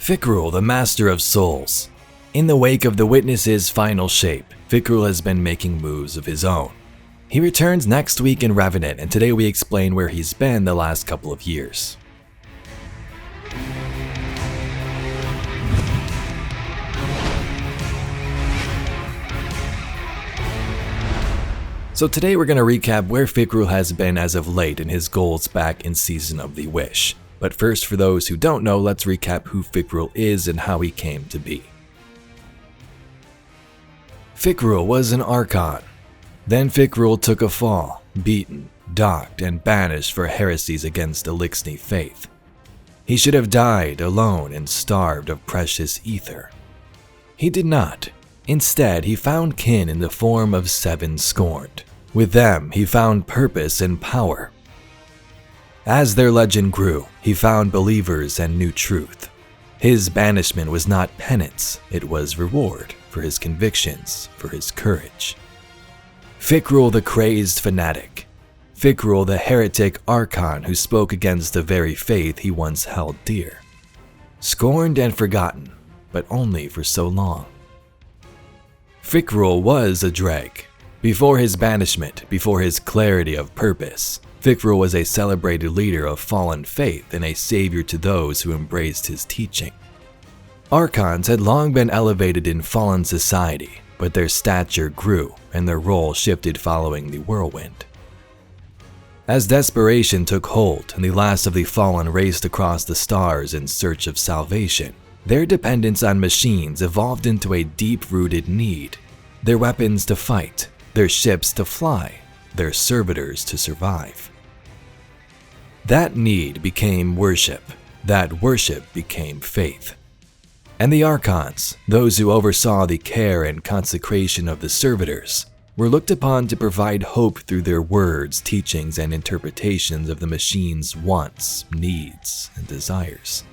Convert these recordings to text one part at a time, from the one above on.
Fikrul, the Master of Souls. In the wake of the Witness's final shape, Fikrul has been making moves of his own. He returns next week in Revenant, and today we explain where he's been the last couple of years. So today we're going to recap where Fikrul has been as of late and his goals back in Season of the Wish. But first, for those who don't know, let's recap who Fikrul is and how he came to be. Fikrul was an Archon. Then Fikrul took a fall, beaten, docked, and banished for heresies against the Lixni faith. He should have died alone and starved of precious ether. He did not. Instead, he found kin in the form of 7 scorned. With them, he found purpose and power. As their legend grew, he found believers and knew truth. His banishment was not penance, it was reward for his convictions, for his courage. Fikrul the crazed fanatic. Fikrul the heretic Archon who spoke against the very faith he once held dear. Scorned and forgotten, but only for so long. Fikrul was a dreg. Before his banishment, before his clarity of purpose, Fikrul was a celebrated leader of fallen faith and a savior to those who embraced his teaching. Archons had long been elevated in fallen society, but their stature grew and their role shifted following the whirlwind. As desperation took hold and the last of the fallen raced across the stars in search of salvation, their dependence on machines evolved into a deep-rooted need. Their weapons to fight, their ships to fly, their servitors to survive. That need became worship. That worship became faith. And the Archons, those who oversaw the care and consecration of the servitors, were looked upon to provide hope through their words, teachings, and interpretations of the machine's wants, needs, and desires.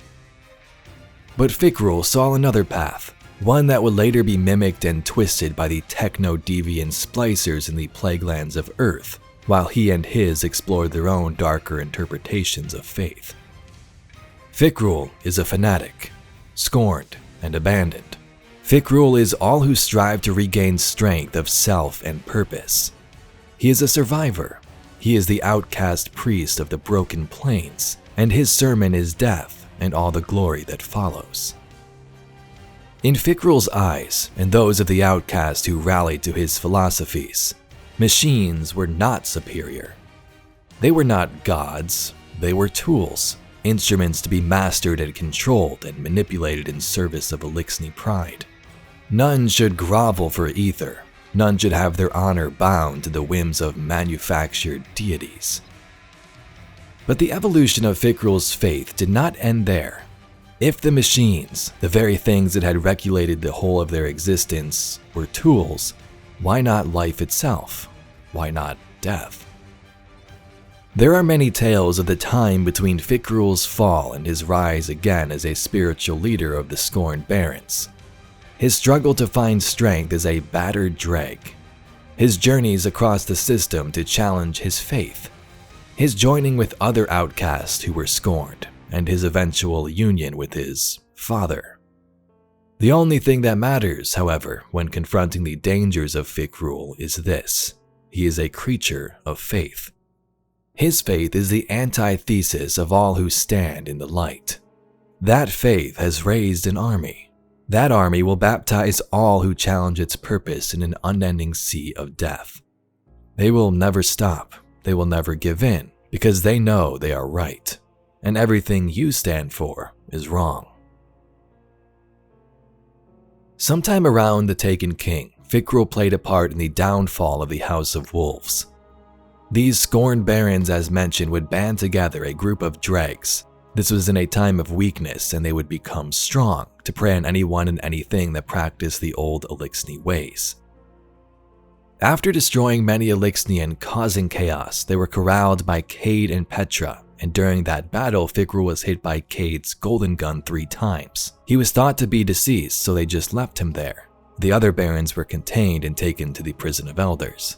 But Fikrul saw another path, one that would later be mimicked and twisted by the techno-deviant splicers in the Plaguelands of Earth, while he and his explored their own darker interpretations of faith. Fikrul is a fanatic, scorned and abandoned. Fikrul is all who strive to regain strength of self and purpose. He is a survivor. He is the outcast priest of the broken plains, and his sermon is death and all the glory that follows. In Fikrul's eyes, and those of the outcast who rallied to his philosophies, machines were not superior. They were not gods, they were tools, instruments to be mastered and controlled and manipulated in service of Lixni pride. None should grovel for ether, none should have their honor bound to the whims of manufactured deities. But the evolution of Fikrul's faith did not end there. If the machines, the very things that had regulated the whole of their existence, were tools, why not life itself? Why not death? There are many tales of the time between Fikrul's fall and his rise again as a spiritual leader of the Scorned Barons. His struggle to find strength as a battered dreg. His journeys across the system to challenge his faith. His joining with other outcasts who were scorned, and his eventual union with his father. The only thing that matters, however, when confronting the dangers of Fikrul is this: he is a creature of faith. His faith is the antithesis of all who stand in the light. That faith has raised an army. That army will baptize all who challenge its purpose in an unending sea of death. They will never stop. They will never give in, because they know they are right, and everything you stand for is wrong. Sometime around the Taken King, Fikrul played a part in the downfall of the House of Wolves. These scorned barons, as mentioned, would band together a group of dregs. This was in a time of weakness, and they would become strong to prey on anyone and anything that practiced the old Lixni ways. After destroying many Lixni and causing chaos, they were corralled by Cade and Petra, and during that battle, Fikrul was hit by Cade's golden gun 3 times. He was thought to be deceased, so they just left him there. The other barons were contained and taken to the Prison of Elders.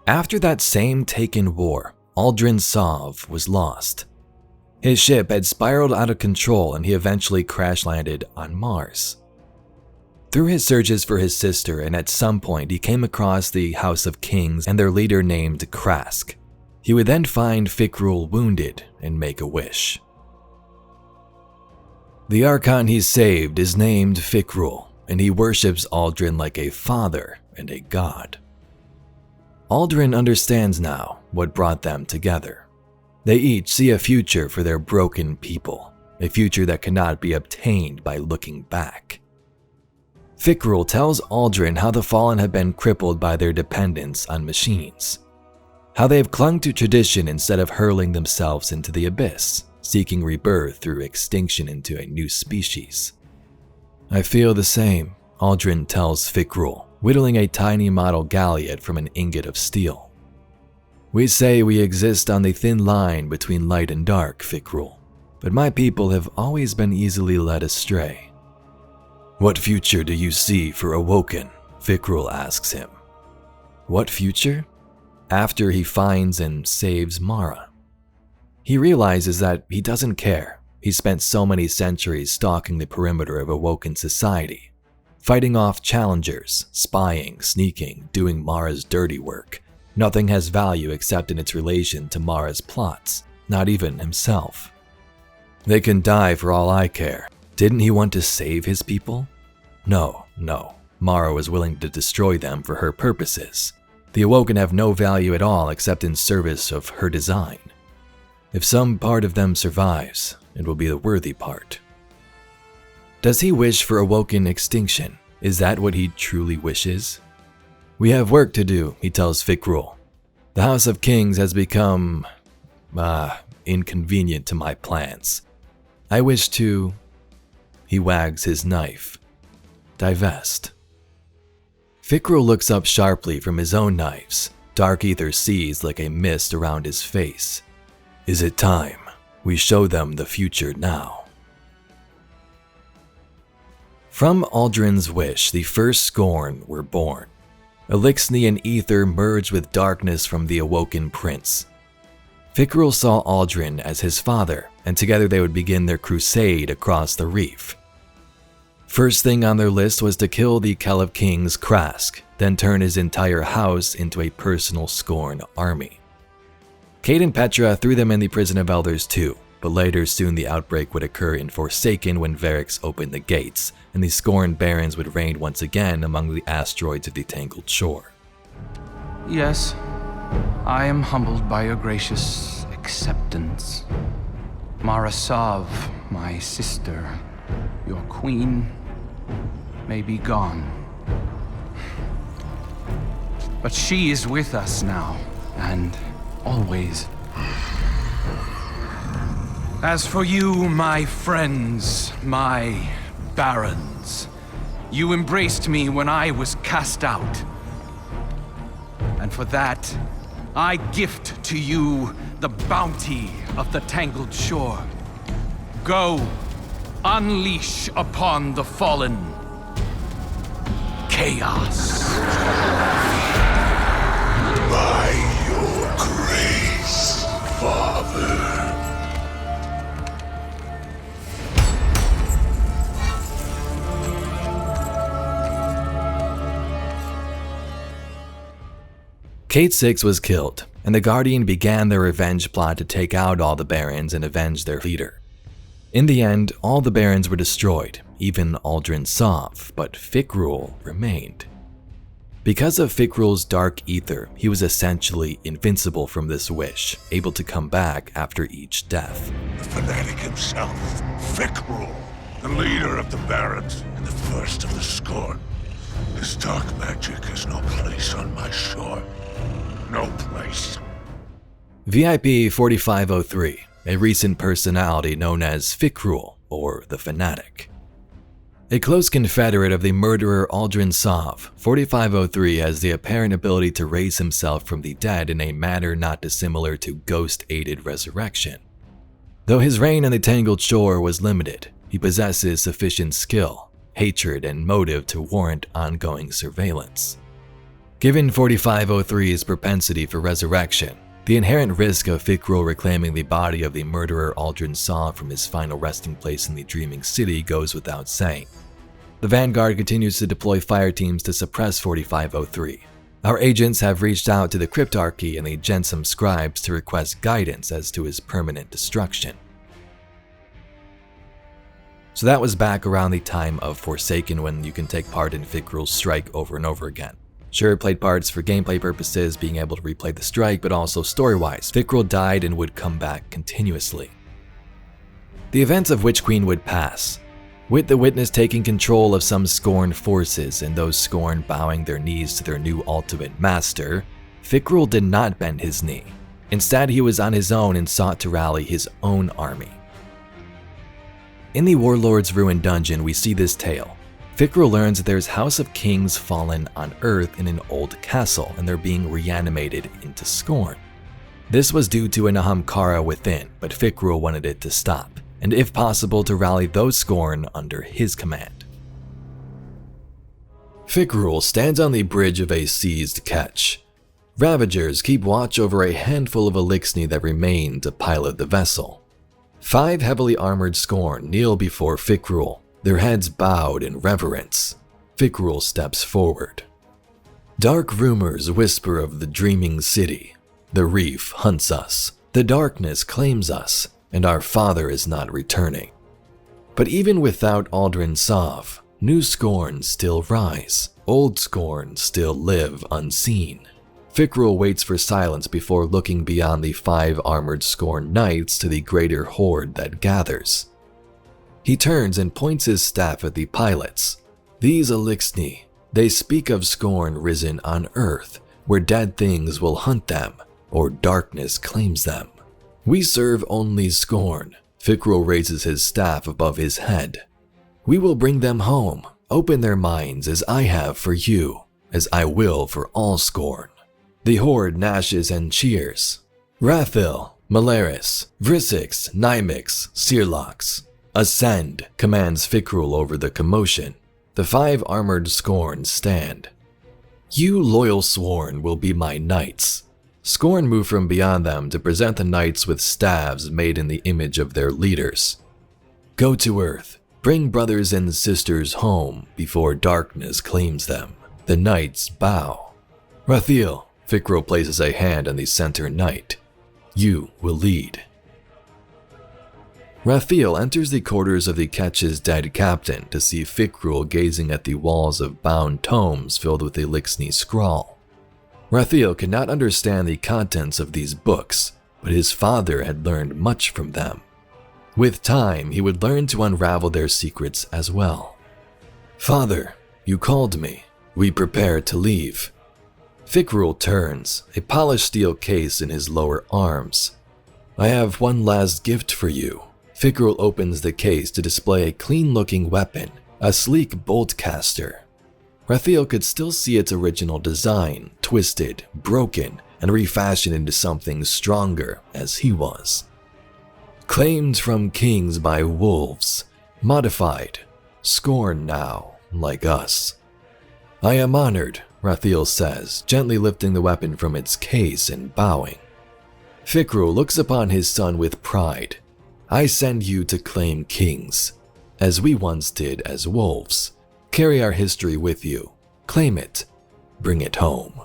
After that same Taken war, Aldrin Sov was lost. His ship had spiraled out of control and he eventually crash-landed on Mars. Through his searches for his sister, and at some point he came across the House of Kings and their leader named Krask. He would then find Fikrul wounded and make a wish. The Archon he saved is named Fikrul, and he worships Aldrin like a father and a god. Aldrin understands now what brought them together. They each see a future for their broken people, a future that cannot be obtained by looking back. Fikrul tells Aldrin how the Fallen have been crippled by their dependence on machines, how they have clung to tradition instead of hurling themselves into the abyss, seeking rebirth through extinction into a new species. I feel the same, Aldrin tells Fikrul, whittling a tiny model galliot from an ingot of steel. We say we exist on the thin line between light and dark, Fikrul, but my people have always been easily led astray. What future do you see for Awoken? Fikrul asks him. What future? After he finds and saves Mara. He realizes that he doesn't care. He spent so many centuries stalking the perimeter of Awoken society, fighting off challengers, spying, sneaking, doing Mara's dirty work. Nothing has value except in its relation to Mara's plots, not even himself. They can die for all I care. Didn't he want to save his people? No. Mara was willing to destroy them for her purposes. The Awoken have no value at all except in service of her design. If some part of them survives, it will be the worthy part. Does he wish for Awoken extinction? Is that what he truly wishes? We have work to do, he tells Fikrul. The House of Kings has become, inconvenient to my plans. I wish to, he wags his knife, divest. Fikrul looks up sharply from his own knives. Dark ether seethes like a mist around his face. Is it time? We show them the future now. From Aldrin's wish, the first Scorn were born. Elixni and ether merged with darkness from the Awoken Prince. Fikrul saw Aldrin as his father, and together they would begin their crusade across the reef. First thing on their list was to kill the Kell of Kings Krask, then turn his entire house into a personal Scorn army. Kate and Petra threw them in the Prison of Elders too, but later soon the outbreak would occur in Forsaken when Varix opened the gates, and the Scorn Barons would reign once again among the asteroids of the Tangled Shore. Yes, I am humbled by your gracious acceptance. Mara Sov, my sister, your queen, may be gone. But she is with us now, and always. As for you, my friends, my barons, you embraced me when I was cast out. And for that, I gift to you the bounty of the Tangled Shore. Go, unleash upon the Fallen chaos. By your grace, Father. Kate 6 was killed, and the Guardian began their revenge plot to take out all the Barons and avenge their leader. In the end, all the Barons were destroyed, even Aldrin Sov, but Fikrul remained. Because of Fikrul's dark ether, he was essentially invincible from this wish, able to come back after each death. The fanatic himself, Fikrul, the leader of the Barons and the first of the Scorn. His dark magic has no place on my shore. No place. VIP 4503, a recent personality known as Fikrul, or the Fanatic. A close confederate of the murderer Aldrin Sov, 4503 has the apparent ability to raise himself from the dead in a manner not dissimilar to ghost-aided resurrection. Though his reign on the Tangled Shore was limited, he possesses sufficient skill, hatred, and motive to warrant ongoing surveillance. Given 4503's propensity for resurrection, The inherent risk of Fikrul reclaiming the body of the murderer Aldrin saw from his final resting place in the Dreaming City goes without saying. The Vanguard continues to deploy fire teams to suppress 4503. Our agents have reached out to the Cryptarchy and the Jensum scribes to request guidance as to his permanent destruction. So that was back around the time of Forsaken, when you can take part in Fikrul's strike over and over again. Sure, it played parts for gameplay purposes, being able to replay the strike, but also story-wise, Fikrul died and would come back continuously. The events of Witch Queen would pass, with the Witness taking control of some Scorn forces and those Scorn bowing their knees to their new ultimate master. Fikrul did not bend his knee. Instead, he was on his own and sought to rally his own army. In the Warlord's Ruin dungeon, we see this tale. Fikrul learns that there's House of Kings fallen on Earth in an old castle, and they're being reanimated into Scorn. This was due to an Ahamkara within, but Fikrul wanted it to stop, and if possible to rally those Scorn under his command. Fikrul stands on the bridge of a seized ketch. Ravagers keep watch over a handful of Elixni that remain to pilot the vessel. 5 heavily armored Scorn kneel before Fikrul, their heads bowed in reverence. Fikrul steps forward. Dark rumors whisper of the Dreaming City. The reef hunts us, the darkness claims us, and our father is not returning. But even without Aldrin Sov, new Scorn still rise, old Scorn still live unseen. Fikrul waits for silence before looking beyond the 5 armored Scorn knights to the greater horde that gathers. He turns and points his staff at the pilots. These Elixni, they speak of Scorn risen on Earth, where dead things will hunt them, or darkness claims them. We serve only Scorn. Fikrul raises his staff above his head. We will bring them home, open their minds as I have for you, as I will for all Scorn. The horde gnashes and cheers. Rathil, Malaris, Vrissix, Nymix, Searlox. Ascend, commands Fikrul over the commotion. The 5 armored Scorn stand. You loyal sworn will be my knights. Scorn move from beyond them to present the knights with staves made in the image of their leaders. Go to Earth, bring brothers and sisters home before darkness claims them. The knights bow. Rathil, Fikrul places a hand on the center knight. You will lead. Rathil enters the quarters of the ketch's dead captain to see Fikrul gazing at the walls of bound tomes filled with Elixni scrawl. Rathil could not understand the contents of these books, but his father had learned much from them. With time, he would learn to unravel their secrets as well. Father, you called me. We prepare to leave. Fikrul turns, a polished steel case in his lower arms. I have one last gift for you. Fikrul opens the case to display a clean-looking weapon, a sleek bolt caster. Rathil could still see its original design, twisted, broken, and refashioned into something stronger as he was. Claimed from kings by wolves, modified, scorned now, like us. I am honored, Rathil says, gently lifting the weapon from its case and bowing. Fikrul looks upon his son with pride. I send you to claim kings, as we once did as wolves. Carry our history with you. Claim it. Bring it home.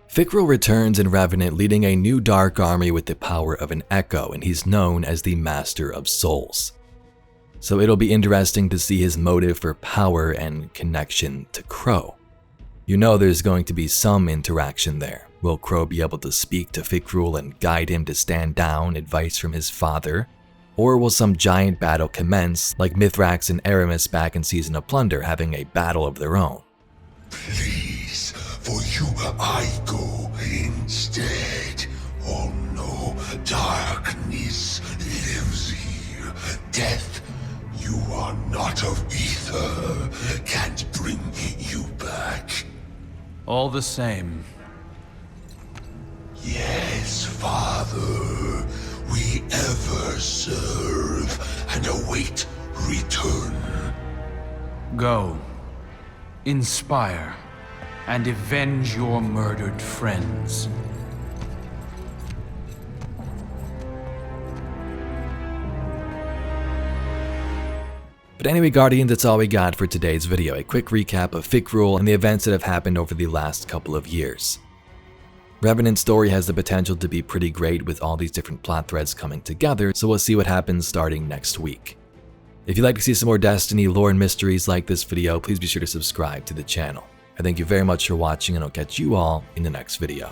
Fikrul returns in Revenant leading a new dark army with the power of an echo, and he's known as the Master of Souls. So it'll be interesting to see his motive for power and connection to Crow. You know there's going to be some interaction there. Will Crow be able to speak to Fikrul and guide him to stand down, advice from his father? Or will some giant battle commence like Mithrax and Aramis back in Season of Plunder having a battle of their own? Please, for you I go instead. Oh no, darkness lives here. Death, you are not of ether, can't bring you back. All the same. Yes, Father, we ever serve and await return. Go. Inspire. and avenge your murdered friends. But anyway, Guardians, that's all we got for today's video. A quick recap of Fikrul and the events that have happened over the last couple of years. Revenant's story has the potential to be pretty great with all these different plot threads coming together, so we'll see what happens starting next week. If you'd like to see some more Destiny lore and mysteries like this video, please be sure to subscribe to the channel. I thank you very much for watching, and I'll catch you all in the next video.